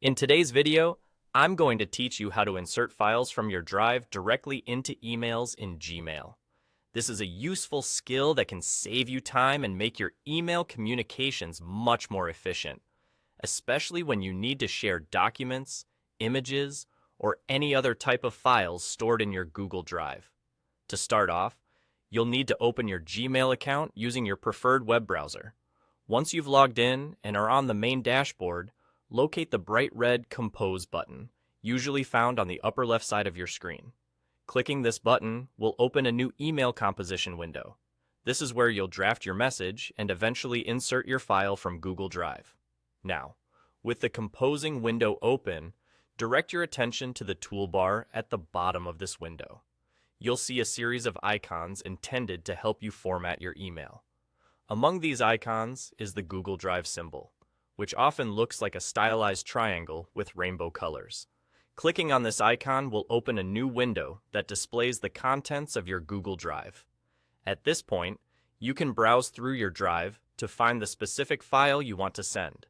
In today's video, I'm going to teach you how to insert files from your drive directly into emails in Gmail. This is a useful skill that can save you time and make your email communications much more efficient, especially when you need to share documents, images, or any other type of files stored in your Google Drive. To start off, you'll need to open your Gmail account using your preferred web browser. Once you've logged in and are on the main dashboard, locate the bright red Compose button, usually found on the upper left side of your screen. Clicking this button will open a new email composition window. This is where you'll draft your message and eventually insert your file from Google Drive. Now, with the composing window open, direct your attention to the toolbar at the bottom of this window. You'll see a series of icons intended to help you format your email. Among these icons is the Google Drive symbol, which often looks like a stylized triangle with rainbow colors. Clicking on this icon will open a new window that displays the contents of your Google Drive. At this point, you can browse through your drive to find the specific file you want to send.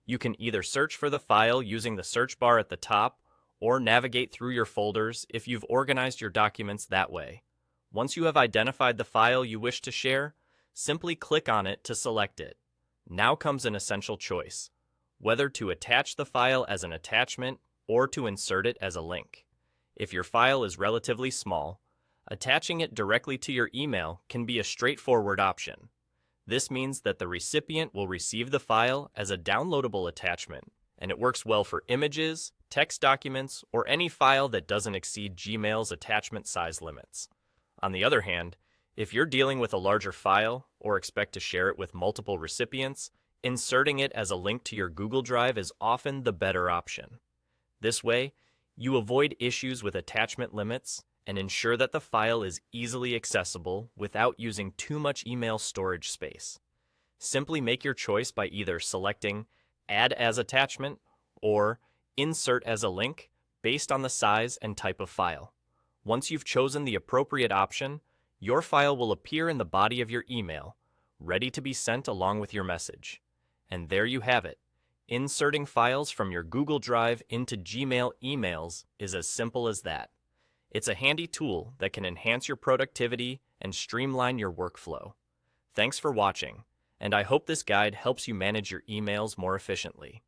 You can either search for the file using the search bar at the top or navigate through your folders if you've organized your documents that way. Once you have identified the file you wish to share, simply click on it to select it. Now comes an essential choice: whether to attach the file as an attachment or to insert it as a link. If your file is relatively small, attaching it directly to your email can be a straightforward option. This means that the recipient will receive the file as a downloadable attachment, and it works well for images, text documents, or any file that doesn't exceed Gmail's attachment size limits. On the other hand, if you're dealing with a larger file or expect to share it with multiple recipients, inserting it as a link to your Google Drive is often the better option. This way, you avoid issues with attachment limits and ensure that the file is easily accessible without using too much email storage space. Simply make your choice by either selecting Add as Attachment or Insert as a Link based on the size and type of file. Once you've chosen the appropriate option, your file will appear in the body of your email, ready to be sent along with your message. And there you have it. Inserting files from your Google Drive into Gmail emails is as simple as that. It's a handy tool that can enhance your productivity and streamline your workflow. Thanks for watching, and I hope this guide helps you manage your emails more efficiently.